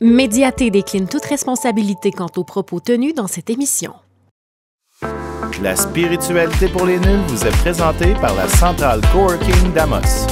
Médiaté décline toute responsabilité quant aux propos tenus dans cette émission. La spiritualité pour les nuls vous est présentée par la Centrale Coworking d'Amos.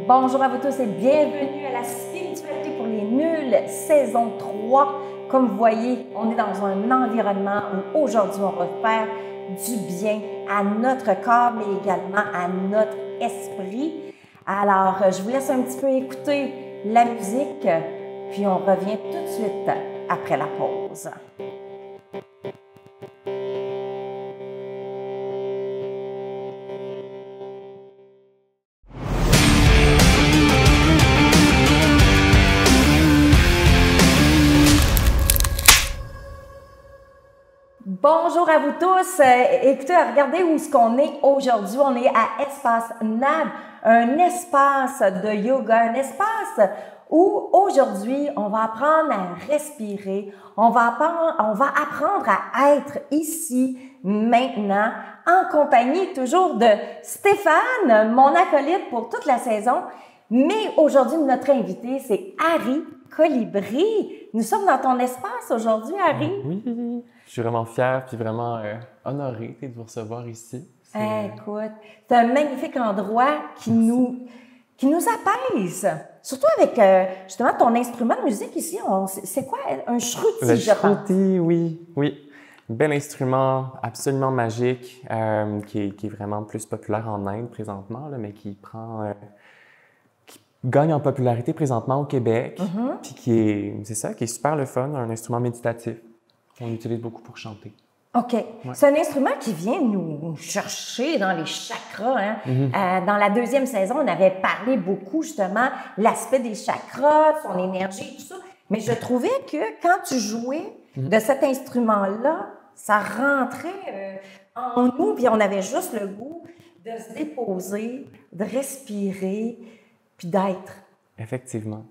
Bonjour à vous tous et bienvenue à la spiritualité pour les nuls, saison 3. Comme vous voyez, on est dans un environnement où aujourd'hui on va faire du bien à notre corps, mais également à notre esprit. Alors, je vous laisse un petit peu écouter la musique, puis on revient tout de suite après la pause. Bonjour à vous tous. Écoutez, regardez où est-ce qu'on est aujourd'hui. On est à Espace NAB, un espace de yoga, un espace où aujourd'hui, on va apprendre à respirer, on va apprendre à être ici, maintenant, en compagnie toujours de Stéphane, mon acolyte pour toute la saison. Mais aujourd'hui, notre invité, c'est Harry Colibri. Nous sommes dans ton espace aujourd'hui, Harry. Oui, je suis vraiment fière puis vraiment honorée de vous recevoir ici. Écoute, c'est un magnifique endroit qui nous apaise. Surtout avec justement ton instrument de musique ici. C'est quoi? Un shruti, Le je pense. shruti, oui. Un bel instrument absolument magique qui est vraiment plus populaire en Inde présentement, là, mais qui gagne en popularité présentement au Québec, puis qui est super le fun, un instrument méditatif qu'on utilise beaucoup pour chanter. OK. Ouais. C'est un instrument qui vient nous chercher dans les chakras. Hein? Dans la deuxième saison, on avait parlé beaucoup, justement, l'aspect des chakras, son énergie, tout ça. Mais je trouvais que quand tu jouais de cet instrument-là, ça rentrait en nous, puis on avait juste le goût de se déposer, de respirer, puis d'être. Effectivement.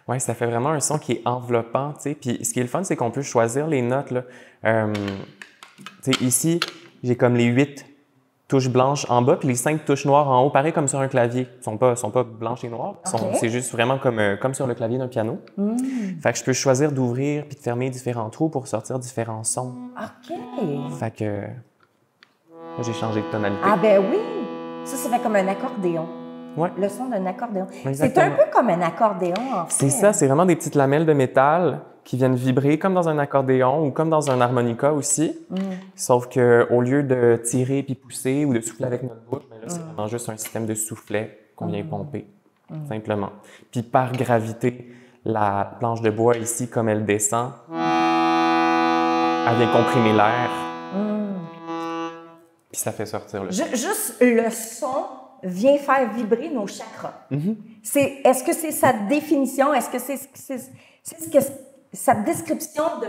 Oui, ça fait vraiment un son qui est enveloppant, tu sais. Puis ce qui est le fun, c'est qu'on peut choisir les notes, là. Tu sais, ici, j'ai comme les 8 touches blanches en bas, puis les 5 touches noires en haut, pareil comme sur un clavier. Ils sont pas blanches et noires. C'est juste vraiment comme sur le clavier d'un piano. Fait que je peux choisir d'ouvrir puis de fermer différents trous pour sortir différents sons. OK. Fait que là, j'ai changé de tonalité. Ah ben oui! Ça fait comme un accordéon. Ouais. Le son d'un accordéon. Exactement. C'est un peu comme un accordéon, en fait. C'est ça, c'est vraiment des petites lamelles de métal qui viennent vibrer comme dans un accordéon ou comme dans un harmonica aussi. Sauf qu'au lieu de tirer puis pousser ou de souffler avec notre bouche, ben là, c'est vraiment juste un système de soufflet qu'on vient pomper, simplement. Puis par gravité, la planche de bois ici, comme elle descend, elle vient comprimer l'air. Puis ça fait sortir le son. Juste le son vient faire vibrer nos chakras. Est-ce que c'est sa définition? Est-ce que c'est ce que sa description de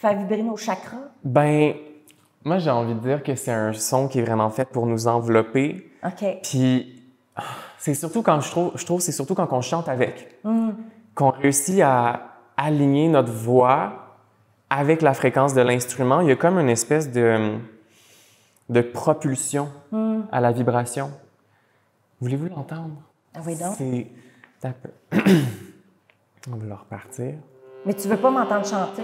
faire vibrer nos chakras? Ben, moi, j'ai envie de dire que c'est un son qui est vraiment fait pour nous envelopper. OK. Puis, c'est surtout quand je trouve c'est surtout quand on chante avec, qu'on réussit à aligner notre voix avec la fréquence de l'instrument. Il y a comme une espèce de propulsion à la vibration. Voulez-vous l'entendre? Ah oui, donc. C'est un peu... On va le repartir. Mais tu veux pas m'entendre chanter?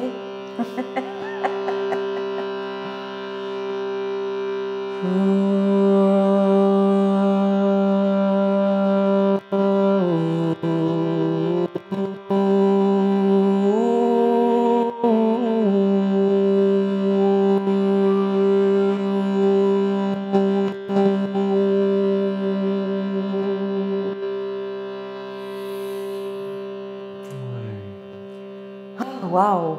Wow!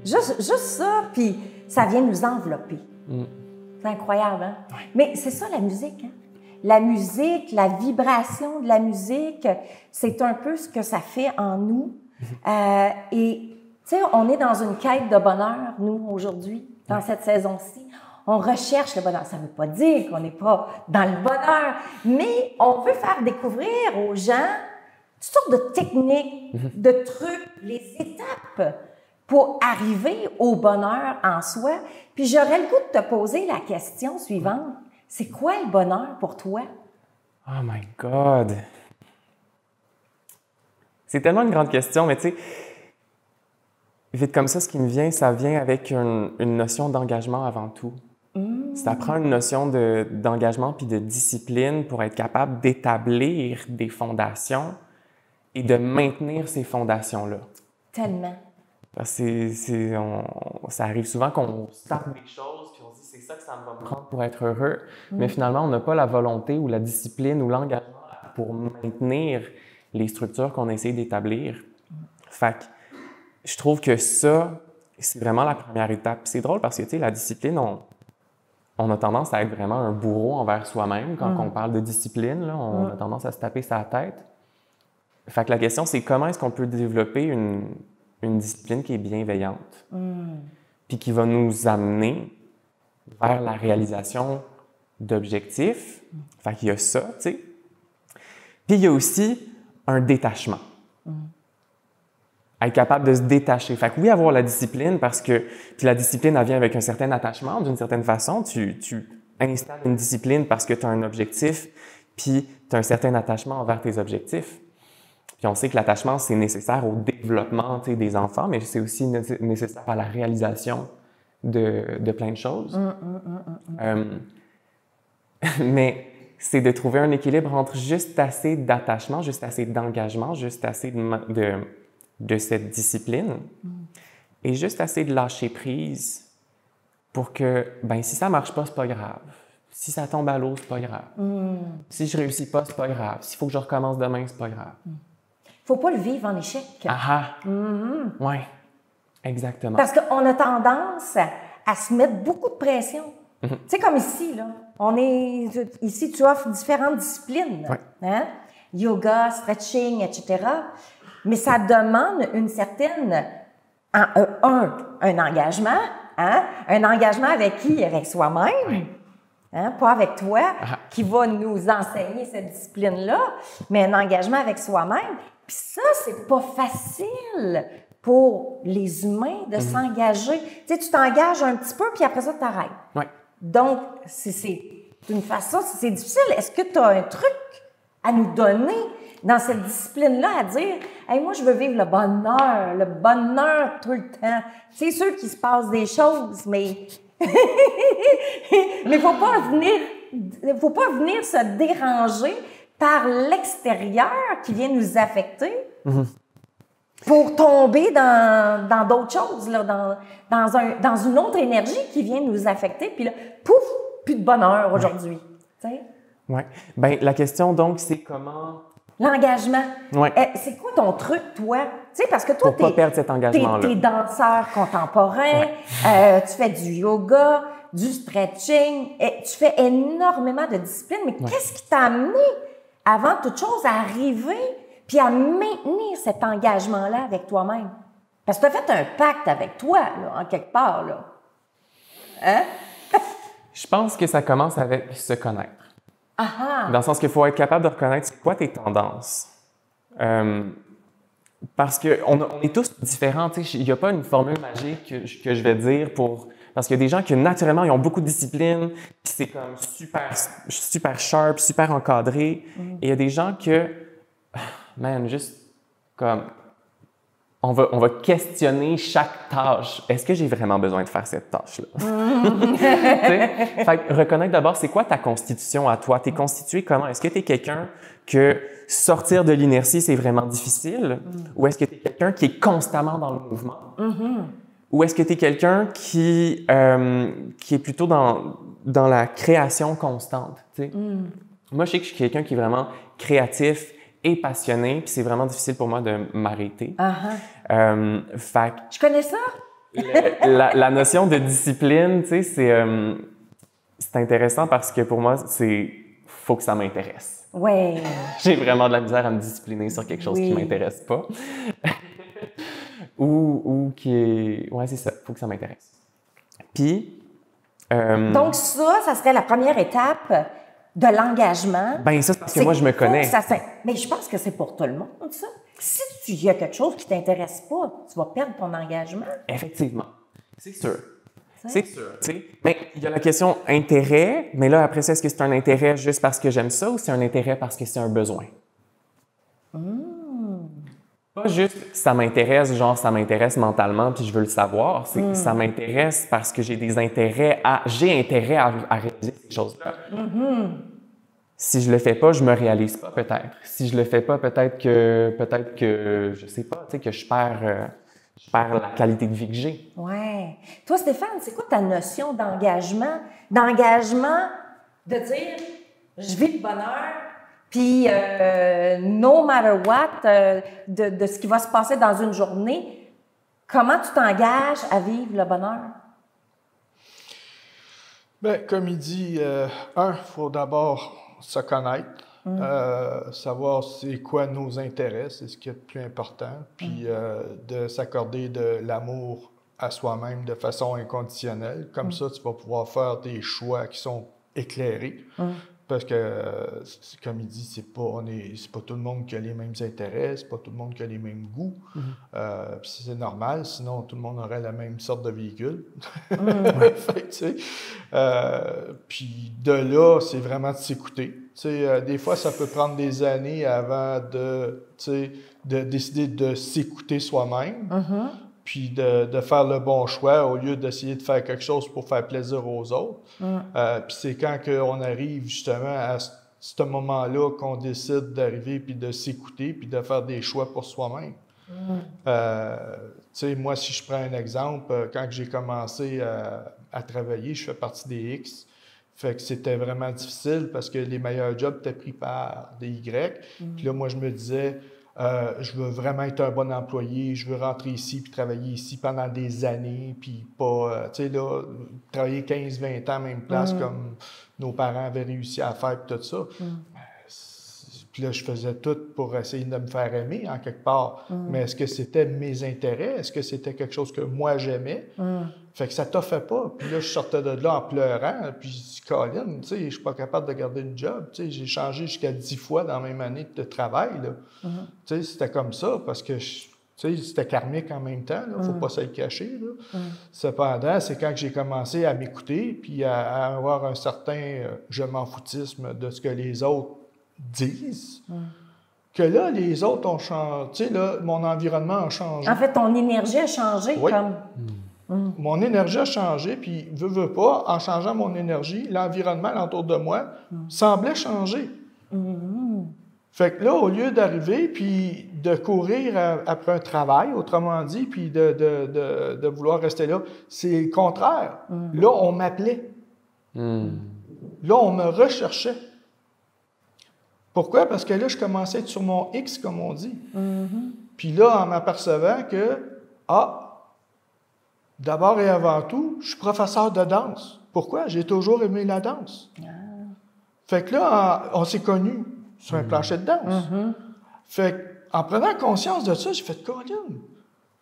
Juste ça, puis ça vient nous envelopper. C'est incroyable, hein? Mais c'est ça la musique, hein? La musique, la vibration de la musique, c'est un peu ce que ça fait en nous. Et, tu sais, on est dans une quête de bonheur, nous, aujourd'hui, dans cette saison-ci. On recherche le bonheur. Ça ne veut pas dire qu'on n'est pas dans le bonheur, mais on veut faire découvrir aux gens toutes sortes de techniques, de trucs, les étapes pour arriver au bonheur en soi. Puis j'aurais le goût de te poser la question suivante. C'est quoi le bonheur pour toi? Oh my God! C'est tellement une grande question, mais tu sais, vite comme ça, ce qui me vient, ça vient avec une notion d'engagement avant tout. Ça prend une notion d'engagement puis de discipline pour être capable d'établir des fondations et de maintenir ces fondations-là. Tellement. Parce que ça arrive souvent qu'on starte des choses puis on se dit c'est ça que ça me va me prendre pour être heureux, mais finalement on n'a pas la volonté ou la discipline ou l'engagement pour maintenir les structures qu'on essaie d'établir. Fait que je trouve que ça, c'est vraiment la première étape. Puis c'est drôle parce que, tu sais, la discipline, on a tendance à être vraiment un bourreau envers soi-même. Quand on parle de discipline, là, on a tendance à se taper sa tête. Fait que la question, c'est comment est-ce qu'on peut développer une discipline qui est bienveillante, puis qui va nous amener vers la réalisation d'objectifs. Fait qu'il y a ça, tu sais. Puis il y a aussi un détachement. Être capable de se détacher. Fait que oui, avoir la discipline parce que... Puis la discipline, elle vient avec un certain attachement, d'une certaine façon. Tu installes une discipline parce que tu as un objectif, puis tu as un certain attachement envers tes objectifs. Puis on sait que l'attachement, c'est nécessaire au développement des enfants, mais c'est aussi nécessaire à la réalisation de plein de choses. Mais c'est de trouver un équilibre entre juste assez d'attachement, juste assez d'engagement, juste assez de cette discipline et juste assez de lâcher prise pour que, ben si ça marche pas, c'est pas grave. Si ça tombe à l'eau, c'est pas grave. Si je réussis pas, c'est pas grave. S'il faut que je recommence demain, c'est pas grave. Faut pas le vivre en échec. Oui, exactement. Parce qu'on a tendance à se mettre beaucoup de pression. Tu sais, comme ici, là, ici, tu offres différentes disciplines. Ouais. Hein? Yoga, stretching, etc. Mais ça demande une certaine... un engagement. Hein? Un engagement avec qui? Avec soi-même. Hein? Pas avec toi, qui va nous enseigner cette discipline-là, mais un engagement avec soi-même. Puis ça, c'est pas facile pour les humains de s'engager. Tu sais, tu t'engages un petit peu, puis après ça, tu t'arrêtes. Ouais. Donc, d'une façon, c'est difficile. Est-ce que tu as un truc à nous donner dans cette discipline-là à dire « Hey, moi, je veux vivre le bonheur tout le temps. » C'est sûr qu'il se passe des choses, mais mais faut pas venir se déranger par l'extérieur qui vient nous affecter pour tomber dans d'autres choses, là, dans une autre énergie qui vient nous affecter. Puis là, pouf, plus de bonheur aujourd'hui. Oui. Bien, la question, donc, c'est comment... L'engagement. Ouais. C'est quoi ton truc, toi? Tu sais, parce que toi, pour pas perdre cet engagement-là. T'es danseur contemporain, tu fais du yoga, du stretching, tu fais énormément de disciplines. Mais qu'est-ce qui t'a amené, avant toute chose, à arriver puis à maintenir cet engagement-là avec toi-même? Parce que tu as fait un pacte avec toi, là, en quelque part, là. Hein? Je pense que ça commence avec se connaître. Dans le sens qu'il faut être capable de reconnaître c'est quoi tes tendances. Parce qu'on est tous différents. Il n'y a pas une formule magique que je vais dire pour... Parce qu'il y a des gens qui, naturellement, ils ont beaucoup de discipline, puis c'est comme super sharp, super encadré. Et il y a des gens que, man, juste comme... On va questionner chaque tâche. Est-ce que j'ai vraiment besoin de faire cette tâche-là? Fait que reconnaître d'abord, c'est quoi ta constitution à toi? T'es constitué comment? Est-ce que t'es quelqu'un que sortir de l'inertie, c'est vraiment difficile? Ou est-ce que t'es quelqu'un qui est constamment dans le mouvement? Ou est-ce que t'es quelqu'un qui est plutôt dans la création constante? Moi, je sais que je suis quelqu'un qui est vraiment créatif, et passionné, puis c'est vraiment difficile pour moi de m'arrêter. Fait que... Je connais ça? la notion de discipline, tu sais, c'est intéressant parce que pour moi, faut que ça m'intéresse. Ouais. J'ai vraiment de la misère à me discipliner sur quelque chose qui m'intéresse pas. ou qui est... Ouais, c'est ça, faut que ça m'intéresse. Puis... Donc ça serait la première étape de l'engagement. Ben ça, c'est parce que moi, je me connais. Mais je pense que c'est pour tout le monde, ça. Si il y a quelque chose qui ne t'intéresse pas, tu vas perdre ton engagement. Effectivement. C'est sûr. C'est sûr, tu sais. Mais il y a la question intérêt, mais là, après ça, est-ce que c'est un intérêt juste parce que j'aime ça ou c'est un intérêt parce que c'est un besoin? Pas juste ça m'intéresse, genre ça m'intéresse mentalement puis je veux le savoir. C'est que ça m'intéresse parce que j'ai intérêt à réaliser ces choses-là. Si je le fais pas, je me réalise pas peut-être. Si je le fais pas, peut-être que je sais pas, tu sais, que je perds la qualité de vie que j'ai. Ouais. Toi, Stéphane, c'est quoi ta notion d'engagement? D'engagement de dire, je vis le bonheur, puis no matter what, de ce qui va se passer dans une journée, comment tu t'engages à vivre le bonheur? Bien, comme il dit, il faut d'abord se connaître, savoir c'est quoi nos intérêts, c'est ce qui est le plus important, puis de s'accorder de l'amour à soi-même de façon inconditionnelle. Comme ça, tu vas pouvoir faire des choix qui sont éclairés. Parce que, comme il dit, c'est pas tout le monde qui a les mêmes intérêts, c'est pas tout le monde qui a les mêmes goûts. Puis c'est normal, sinon tout le monde aurait la même sorte de véhicule. Fait, tu sais, puis de là, c'est vraiment de s'écouter. Tu sais, des fois, ça peut prendre des années avant de décider de s'écouter soi-même. Puis de faire le bon choix au lieu d'essayer de faire quelque chose pour faire plaisir aux autres. Puis c'est quand on arrive justement à ce moment-là qu'on décide d'arriver puis de s'écouter puis de faire des choix pour soi-même. Tu sais, moi, si je prends un exemple, quand j'ai commencé à travailler, je fais partie des X. Fait que c'était vraiment difficile parce que les meilleurs jobs étaient pris par des Y. Puis là, moi, je me disais... je veux vraiment être un bon employé, je veux rentrer ici puis travailler ici pendant des années, puis pas, tu sais, là, travailler 15-20 ans à même place comme nos parents avaient réussi à faire, puis tout ça. Puis là, je faisais tout pour essayer de me faire aimer, en quelque part. Mais est-ce que c'était mes intérêts? Est-ce que c'était quelque chose que moi, j'aimais? Fait que ça t'offrait pas. Puis là, je sortais de là en pleurant. Puis je dis, Colin, tu sais, je suis pas capable de garder une job. Tu sais, j'ai changé jusqu'à 10 fois dans la même année de travail, là. Tu sais, c'était comme ça parce que, tu sais, c'était karmique en même temps, là. Faut pas se le cacher, là. Cependant, c'est quand j'ai commencé à m'écouter puis à avoir un certain je m'en foutisme de ce que les autres disent, que là, les autres ont changé. Tu sais, là, mon environnement a changé. En fait, ton énergie a changé comme... Mon énergie a changé, puis veux pas, en changeant mon énergie, l'environnement autour de moi semblait changer. Fait que là, au lieu d'arriver, puis de courir après un travail, autrement dit, puis de vouloir rester là, c'est le contraire. Là, on m'appelait. Là, on me recherchait. Pourquoi? Parce que là, je commençais à être sur mon X, comme on dit. Puis là, en m'apercevant que, d'abord et avant tout, je suis professeur de danse. Pourquoi? J'ai toujours aimé la danse. Fait que là, on s'est connus sur un plancher de danse. Fait qu'en prenant conscience de ça, j'ai fait « Colin,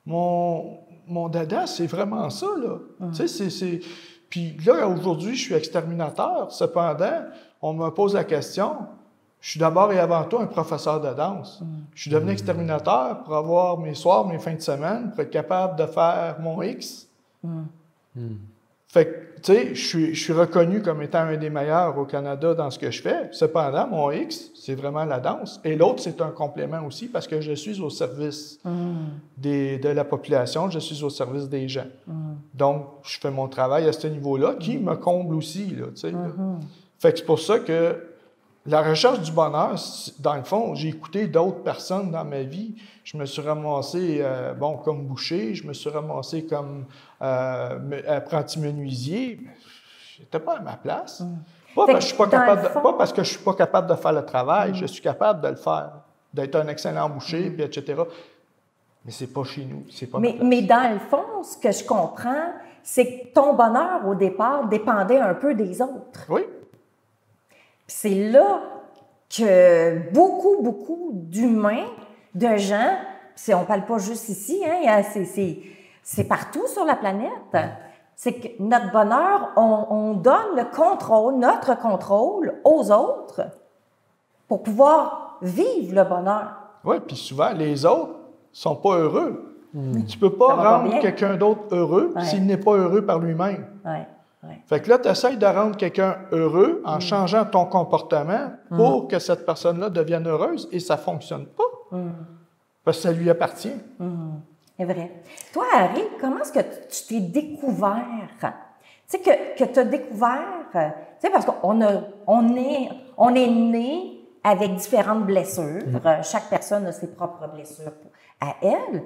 mon dada, c'est vraiment ça, là. » Tu sais, c'est... Puis là, aujourd'hui, je suis exterminateur. Cependant, on me pose la question... Je suis d'abord et avant tout un professeur de danse. Je suis devenu exterminateur pour avoir mes soirs, mes fins de semaine, pour être capable de faire mon X. Fait que, tu sais, je suis reconnu comme étant un des meilleurs au Canada dans ce que je fais. Cependant, mon X, c'est vraiment la danse. Et l'autre, c'est un complément aussi parce que je suis au service de la population, je suis au service des gens. Donc, je fais mon travail à ce niveau-là qui me comble aussi, là, tu sais. Fait que c'est pour ça que la recherche du bonheur, dans le fond, j'ai écouté d'autres personnes dans ma vie. Je me suis ramassé, comme boucher, je me suis ramassé comme apprenti menuisier. J'étais pas à ma place. Pas parce que je suis pas capable de faire le travail, je suis capable de le faire, d'être un excellent boucher, puis etc. Mais c'est pas chez nous, c'est pas ma place. Mais dans le fond, ce que je comprends, c'est que ton bonheur, au départ, dépendait un peu des autres. Oui. C'est là que beaucoup d'humains, de gens, on ne parle pas juste ici, hein, c'est partout sur la planète, c'est que notre bonheur, on donne le contrôle, notre contrôle aux autres pour pouvoir vivre le bonheur. Oui, puis souvent, les autres sont pas heureux. Tu peux Ça pas va pas rendre bien. quelqu'un d'autre heureux Ouais. s'il n'est pas heureux par lui-même. Ouais, ouais. Fait que là, tu essaies de rendre quelqu'un heureux en changeant ton comportement pour que cette personne-là devienne heureuse et ça fonctionne pas. Parce que ça lui appartient. C'est vrai. Toi, Harry, comment est-ce que tu t'es découvert? Tu sais, que tu as découvert, tu sais, parce qu'on est né avec différentes blessures. Chaque personne a ses propres blessures à elle.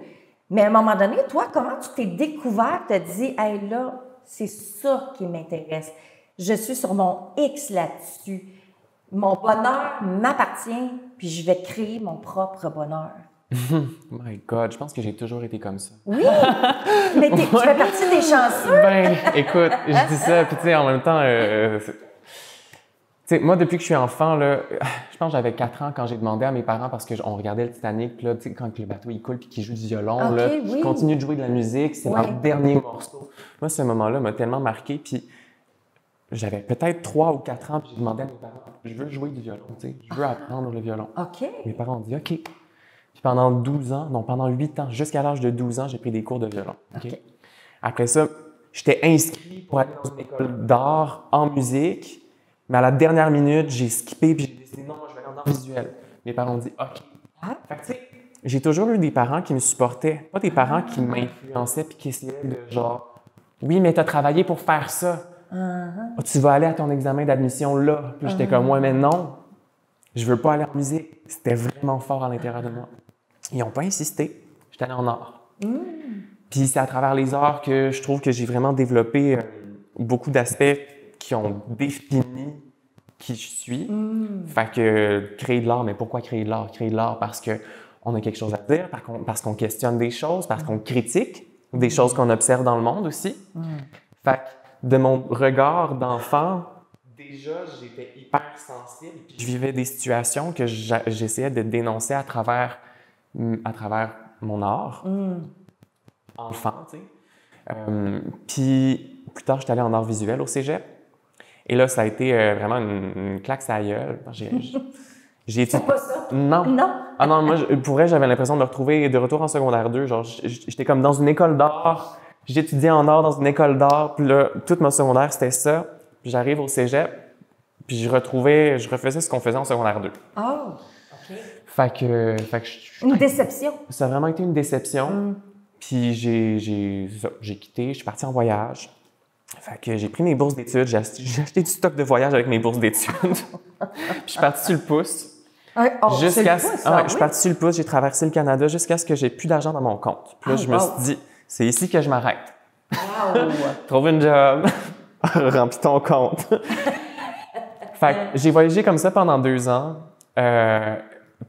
Mais à un moment donné, toi, comment tu t'es découvert, tu as dit, hey, là, c'est ça qui m'intéresse. Je suis sur mon X là-dessus. Mon bonheur m'appartient, puis je vais créer mon propre bonheur. My God, je pense que j'ai toujours été comme ça. Oui, mais tu fais partie des chanceux. Ben, écoute, je dis ça, puis tu sais, en même temps, tu sais, moi, depuis que je suis enfant, là, je pense que j'avais 4 ans quand j'ai demandé à mes parents, parce qu'on regardait le Titanic, puis là, tu sais, quand le bateau, il coule, puis qu'il joue du violon, Ok, là, oui. puis qu'il continue de jouer de la musique, c'est Ouais. dans le dernier morceau. Moi, ce moment-là m'a tellement marqué, puis j'avais peut-être 3 ou 4 ans, puis j'ai demandé à mes parents, je veux jouer du violon, tu sais, je veux apprendre le violon. OK. Mes parents ont dit, OK. Puis pendant 12 ans, non, pendant 8 ans, jusqu'à l'âge de 12 ans, j'ai pris des cours de violon. OK? OK. Après ça, j'étais inscrit pour aller dans une école d'art en musique, mais à la dernière minute, j'ai skippé puis j'ai décidé, non, moi, je vais aller en art visuel. Mes parents ont dit, OK. Ah. Fait que, tu sais, j'ai toujours eu des parents qui me supportaient, pas des parents qui m'influençaient puis qui essayaient de genre, oui, mais tu as travaillé pour faire ça. Oh, tu vas aller à ton examen d'admission là. Puis j'étais comme, ouais, mais non, je veux pas aller en musique. C'était vraiment fort à l'intérieur de moi. Ils n'ont pas insisté. J'étais allé en art. Puis c'est à travers les arts que je trouve que j'ai vraiment développé beaucoup d'aspects qui ont défini qui je suis. Fait que créer de l'art, mais pourquoi créer de l'art? Créer de l'art parce qu'on a quelque chose à dire, parce qu'on questionne des choses, parce qu'on critique des choses qu'on observe dans le monde aussi. Fait que de mon regard d'enfant, déjà, j'étais hyper sensible. Puis je vivais des situations que j'essayais de dénoncer à travers mon art. Enfant, tu sais. Puis plus tard, j'étais allé en art visuel au cégep. Et là, ça a été vraiment une claque à la gueule. J'ai étudié... C'est pas ça? Non. Non? Ah non, moi, pour vrai, j'avais l'impression de me retrouver de retour en secondaire 2. Genre, j'étais comme dans une école d'art. J'étudiais en art dans une école d'art. Puis là, toute ma secondaire, c'était ça. Puis j'arrive au cégep. Puis je refaisais ce qu'on faisait en secondaire 2. Oh, OK. Fait que Une déception. ça a vraiment été une déception. Puis j'ai quitté, je suis parti en voyage. Fait que j'ai pris mes bourses d'études, j'ai acheté du stock de voyage avec mes bourses d'études. Puis je suis parti sur le pouce. Jusqu'à je suis parti sur le pouce, j'ai traversé le Canada jusqu'à ce que j'ai plus d'argent dans mon compte. Puis là, je me suis dit, c'est ici que je m'arrête. Wow. Trouve une job, remplis ton compte. Fait que j'ai voyagé comme ça pendant 2 ans.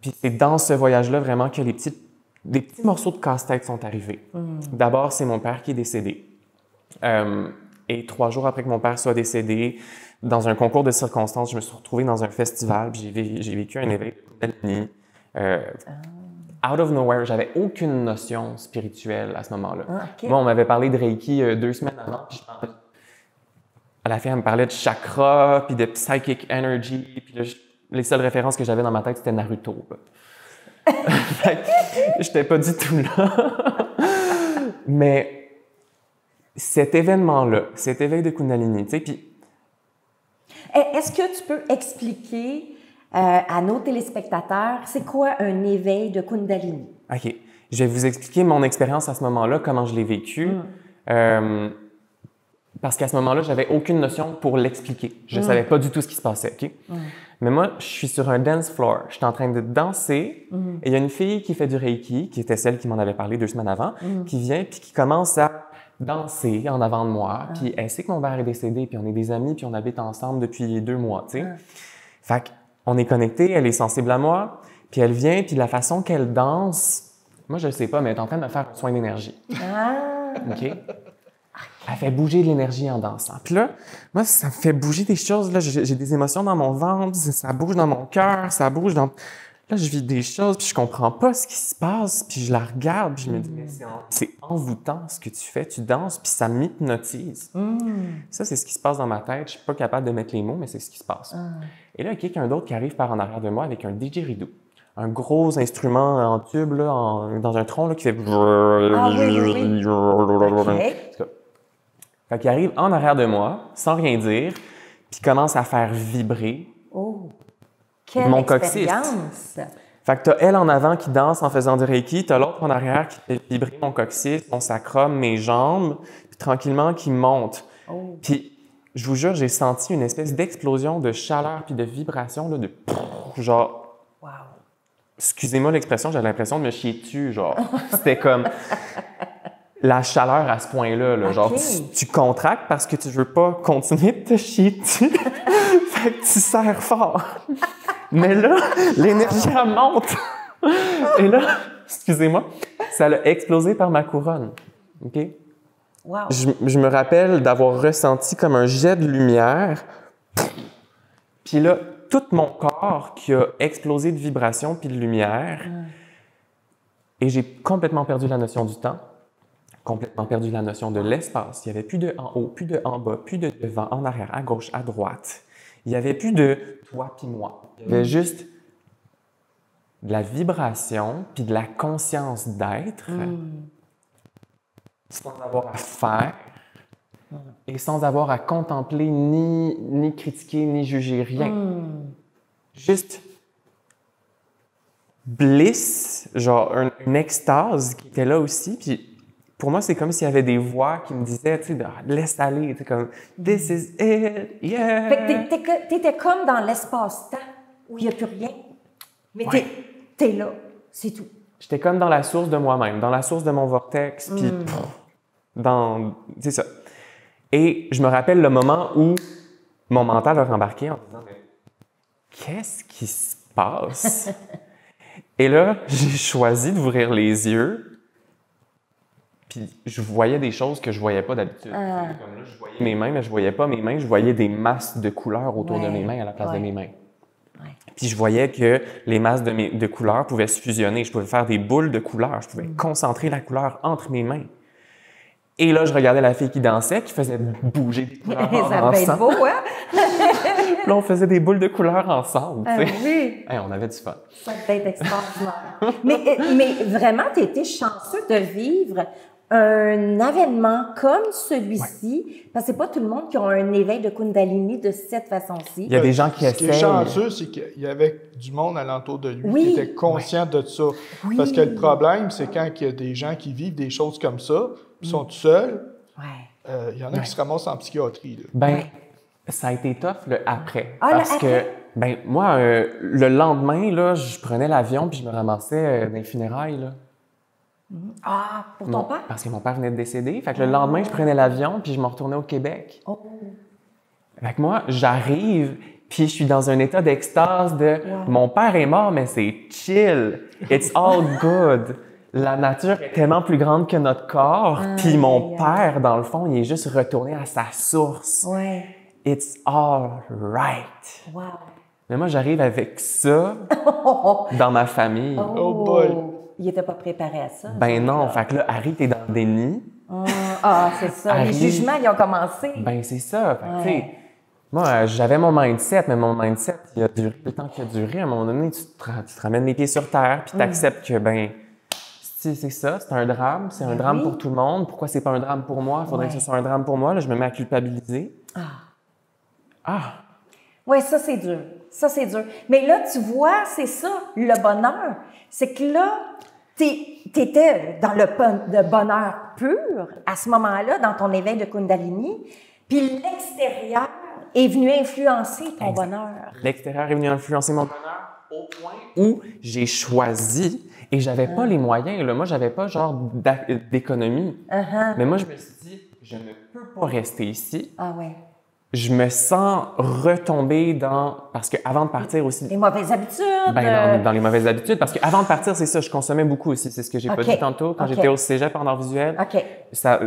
Puis c'est dans ce voyage-là vraiment que des petits morceaux de casse-tête sont arrivés. D'abord, c'est mon père qui est décédé. Et 3 jours après que mon père soit décédé, dans un concours de circonstances, je me suis retrouvé dans un festival, puis j'ai vécu un éveil de Kundalini. Out of nowhere, j'avais aucune notion spirituelle à ce moment-là. OK. Moi, on m'avait parlé de Reiki 2 semaines avant, puis la fille, elle me parlait de chakra, puis de psychic energy, puis là, les seules références que j'avais dans ma tête, c'était Naruto. Fait que j'étais pas du tout là. Mais cet événement-là, cet éveil de Kundalini, tu sais, puis... Est-ce que tu peux expliquer à nos téléspectateurs, c'est quoi un éveil de Kundalini? OK. Je vais vous expliquer mon expérience à ce moment-là, comment je l'ai vécu. Parce qu'à ce moment-là, j'avais aucune notion pour l'expliquer. Je savais pas du tout ce qui se passait, OK? Mais moi, je suis sur un dance floor. Je suis en train de danser. Et il y a une fille qui fait du Reiki, qui était celle qui m'en avait parlé 2 semaines avant, qui vient puis qui commence à danser en avant de moi. Puis elle sait que mon père est décédé, puis on est des amis, puis on habite ensemble depuis 2 mois, tu sais. Fait qu'on est connectés, elle est sensible à moi, puis elle vient, puis la façon qu'elle danse, moi, je le sais pas, mais elle est en train de me faire un soin d'énergie. OK? Elle fait bouger de l'énergie en dansant. Puis là, moi, ça me fait bouger des choses. Là, j'ai des émotions dans mon ventre, ça bouge dans mon cœur, ça bouge dans... Là, je vis des choses, puis je comprends pas ce qui se passe, puis je la regarde, puis je me dis, mais c'est envoûtant ce que tu fais, tu danses, puis ça m'hypnotise. Ça, c'est ce qui se passe dans ma tête. Je suis pas capable de mettre les mots, mais c'est ce qui se passe. Et là, il y a quelqu'un d'autre qui arrive par en arrière de moi avec un didgeridoo. Un gros instrument en tube, là, dans un tronc, là, qui fait... OK. Fait qu'il arrive en arrière de moi, sans rien dire, puis commence à faire vibrer Oh! Quelle mon coccyx. expérience! Fait que t'as elle en avant qui danse en faisant du Reiki, t'as l'autre en arrière qui fait vibrer mon coccyx, mon sacrum, mes jambes, puis tranquillement qui monte. Oh. Puis, je vous jure, j'ai senti une espèce d'explosion de chaleur puis de vibration, là, de genre... Wow! Excusez-moi l'expression, j'avais l'impression de me chier dessus, genre. C'était comme... La chaleur à ce point-là, là, genre, tu contractes parce que tu veux pas continuer de te chier dessus. Fait que tu serres fort. Mais là, l'énergie, elle monte. Et là, excusez-moi, ça l'a explosé par ma couronne. OK? Wow! Je me rappelle d'avoir ressenti comme un jet de lumière. Puis là, tout mon corps qui a explosé de vibrations puis de lumière. Et j'ai complètement perdu la notion du temps. Complètement perdu la notion de l'espace. Il n'y avait plus de en haut, plus de en bas, plus de devant, en arrière, à gauche, à droite. Il n'y avait plus de toi puis moi. Il y avait juste de la vibration puis de la conscience d'être sans avoir à faire et sans avoir à contempler ni critiquer, ni juger, rien. Juste bliss, genre une extase qui était là aussi. Puis pour moi, c'est comme s'il y avait des voix qui me disaient, tu sais, laisse aller, tu sais, comme this is it, yeah. Fait que t'étais comme dans l'espace-temps où il n'y a plus rien. Mais t'es là, c'est tout. J'étais comme dans la source de moi-même, dans la source de mon vortex, puis c'est ça. Et je me rappelle le moment où mon mental a rembarqué en disant, mais qu'est-ce qui se passe? Et là, j'ai choisi d'ouvrir les yeux. Puis je voyais des choses que je voyais pas d'habitude. Comme là, je voyais mes mains, mais je voyais pas mes mains. Je voyais des masses de couleurs autour de mes mains à la place de mes mains. Puis je voyais que les masses de couleurs pouvaient se fusionner. Je pouvais faire des boules de couleurs. Je pouvais concentrer la couleur entre mes mains. Et là, je regardais la fille qui dansait, qui faisait bouger des couleurs Ça va être beau, hein? Puis là, on faisait des boules de couleurs ensemble. Tu sais. Oui. Hey, on avait du fun. Ça peut être extraordinaire. mais vraiment, tu étais chanceux de vivre un événement comme celui-ci, parce que c'est pas tout le monde qui a un éveil de Kundalini de cette façon-ci. Il y a des gens qui Ce qui est essayent. chanceux, c'est qu'il y avait du monde alentour de lui Oui. qui était conscient de ça. Oui. Parce que le problème, c'est quand il y a des gens qui vivent des choses comme ça, qui sont tout seuls, il y en a qui se ramassent en psychiatrie. Là. Ben, ça a été tough le après. Ah, parce le que, après? ben, moi, le lendemain, là, je prenais l'avion puis je me ramassais dans les funérailles, là. Ah, pour ton père? Parce que mon père venait de décéder. Fait que le lendemain, je prenais l'avion puis je me retournais au Québec. Oh. Fait que moi, j'arrive puis je suis dans un état d'extase de mon père est mort, mais c'est chill. It's all good. La nature est tellement plus grande que notre corps. Puis mon père, dans le fond, il est juste retourné à sa source. Ouais. It's all right. Wow. Mais moi, j'arrive avec ça dans ma famille. Oh boy. Il n'était pas préparé à ça. Ben non. Fait que là, Harry, t'es dans le déni. Ah, c'est ça. Harry. Les jugements, ils ont commencé. Ben c'est ça. Fait que, tu sais, moi, j'avais mon mindset, mais mon mindset, il a duré le temps qu'il a duré. À un moment donné, tu te ramènes les pieds sur terre, puis tu acceptes que, ben, c'est ça, c'est un drame. C'est un drame pour tout le monde. Pourquoi c'est pas un drame pour moi? Il faudrait que ce soit un drame pour moi. Là, je me mets à culpabiliser. Oui, ça, c'est dur. Ça, c'est dur. Mais là, tu vois, c'est ça, le bonheur. C'est que là, t'étais dans le bonheur pur à ce moment-là, dans ton éveil de Kundalini, puis l'extérieur est venu influencer ton bonheur. L'extérieur est venu influencer mon bonheur au point où j'ai choisi et j'avais pas les moyens. Là. Moi, j'avais pas genre d'économie. Mais moi, je me suis dit, je ne peux pas rester ici. Ah ouais. Je me sens retomber dans... Parce qu'avant de partir aussi... Les mauvaises habitudes. Ben, dans les mauvaises habitudes. Parce qu'avant de partir, c'est ça, je consommais beaucoup aussi. C'est ce que j'ai pas dit tantôt. Quand j'étais au cégep en art visuel, ça,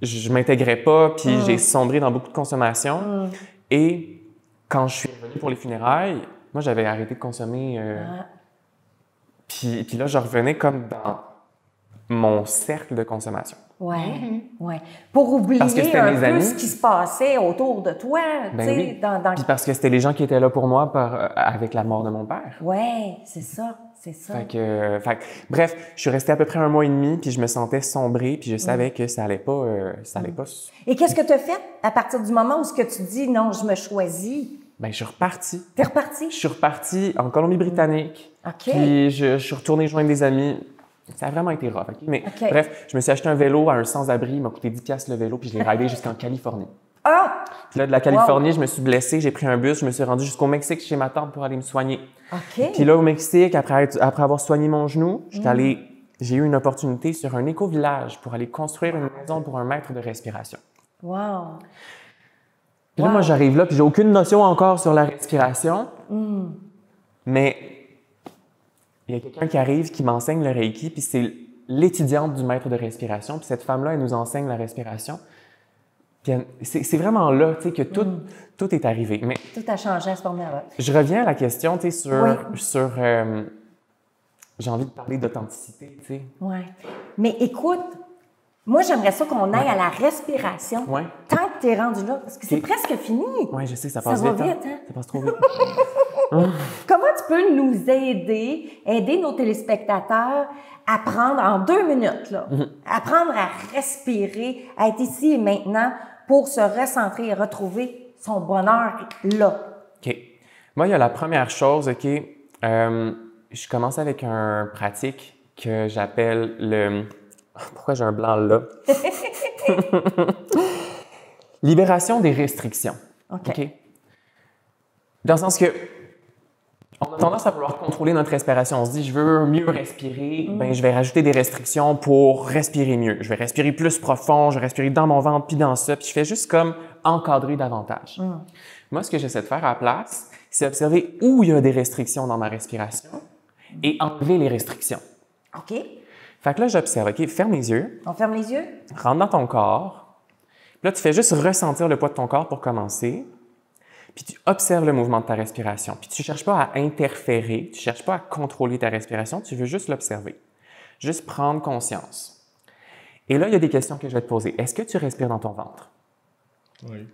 je m'intégrais pas, puis j'ai sombré dans beaucoup de consommation. Et quand je suis revenu pour les funérailles, moi, j'avais arrêté de consommer Puis là, je revenais comme dans mon cercle de consommation. Ouais, ouais. Pour oublier Parce que c'était un mes peu amis. ce qui se passait autour de toi, Ben tu sais, oui. dans... Puis parce que c'était les gens qui étaient là pour moi avec la mort de mon père. Ouais, c'est ça, c'est ça. Bref, je suis restée à peu près 1 mois et demi, puis je me sentais sombrée, puis je savais que ça allait pas. Et qu'est-ce que tu as fait à partir du moment où ce que tu dis, non, je me choisis? Ben, je suis reparti. T'es reparti? Je suis reparti en Colombie-Britannique. OK. Puis je suis retourné joindre des amis. Ça a vraiment été rough, OK? Mais OK. bref, je me suis acheté un vélo à un sans-abri. Il m'a coûté 10$ le vélo, puis je l'ai ridé jusqu'en Californie. Ah! Puis là, de la Californie, je me suis blessé. J'ai pris un bus. Je me suis rendu jusqu'au Mexique chez ma tante pour aller me soigner. OK. Puis là, au Mexique, après avoir soigné mon genou, j'ai eu une opportunité sur un éco-village pour aller construire une maison pour un maître de respiration. Wow! Puis là, moi, j'arrive là, puis j'ai aucune notion encore sur la respiration. Mais il y a quelqu'un qui arrive, qui m'enseigne le Reiki, puis c'est l'étudiante du maître de respiration. Puis cette femme-là, elle nous enseigne la respiration. Puis c'est vraiment là, tu sais, que tout est arrivé. Mais Tout a changé à ce moment-là. je reviens à la question, tu sais, Oui. j'ai envie de parler d'authenticité, tu sais. Ouais. Mais écoute, moi, j'aimerais ça qu'on aille à la respiration. Ouais. Tant que tu es rendu là, parce que c'est OK. presque fini. Oui, je sais, ça Ça passe va vite. vite, hein? Ça passe trop vite. Comment tu peux nous aider nos téléspectateurs à prendre en 2 minutes, là, apprendre à respirer, à être ici et maintenant pour se recentrer et retrouver son bonheur là? OK. Moi, il y a la première chose, OK. Je commence avec un pratique que j'appelle le... Pourquoi j'ai un blanc là? Libération des restrictions. OK. Dans le sens que on a tendance à vouloir contrôler notre respiration. On se dit, je veux mieux respirer, ben je vais rajouter des restrictions pour respirer mieux. Je vais respirer plus profond, je vais respirer dans mon ventre, puis dans ça, puis je fais juste comme encadrer davantage. Moi, ce que j'essaie de faire à la place, c'est observer où il y a des restrictions dans ma respiration et enlever les restrictions. OK. Fait que là, j'observe, OK, ferme les yeux, On ferme les yeux? rentre dans ton corps. Puis là, tu fais juste ressentir le poids de ton corps pour commencer. Puis tu observes le mouvement de ta respiration. Puis tu ne cherches pas à interférer, tu ne cherches pas à contrôler ta respiration, tu veux juste l'observer. Juste prendre conscience. Et là, il y a des questions que je vais te poser. Est-ce que tu respires dans ton ventre? Oui.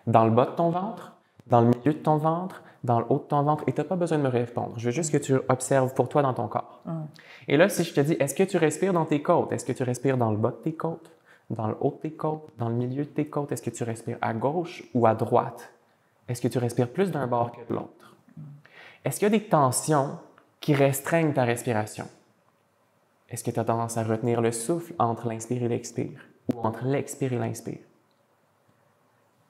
Dans le bas de ton ventre? Dans le milieu de ton ventre? Dans le haut de ton ventre? Et tu n'as pas besoin de me répondre. Je veux juste que tu observes pour toi dans ton corps. Et là, si je te dis, est-ce que tu respires dans tes côtes? Est-ce que tu respires dans le bas de tes côtes? Dans le haut de tes côtes? Dans le milieu de tes côtes? Est-ce que tu respires à gauche ou à droite? Est-ce que tu respires plus d'un bord que de l'autre? Est-ce qu'il y a des tensions qui restreignent ta respiration? Est-ce que tu as tendance à retenir le souffle entre l'inspire et l'expire ou entre l'expire et l'inspire?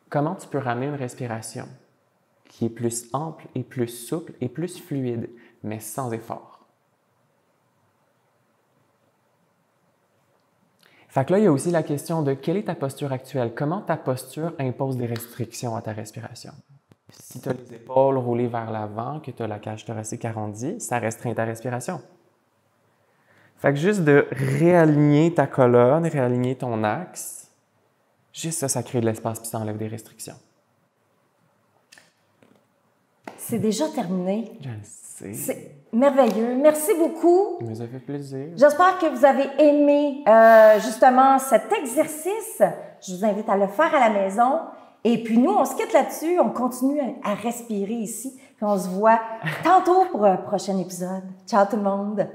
Comment tu peux ramener une respiration qui est plus ample et plus souple et plus fluide, mais sans effort? Fait que là, il y a aussi la question de quelle est ta posture actuelle? Comment ta posture impose des restrictions à ta respiration? Si tu as les épaules roulées vers l'avant, que tu as la cage thoracique arrondie, ça restreint ta respiration. Fait que juste de réaligner ta colonne, réaligner ton axe, juste ça crée de l'espace puis ça enlève des restrictions. C'est déjà terminé. Je le sais. C'est merveilleux. Merci beaucoup. Ça me fait plaisir. J'espère que vous avez aimé justement cet exercice. Je vous invite à le faire à la maison. Et puis nous, on se quitte là-dessus. On continue à respirer ici. Puis on se voit tantôt pour un prochain épisode. Ciao tout le monde!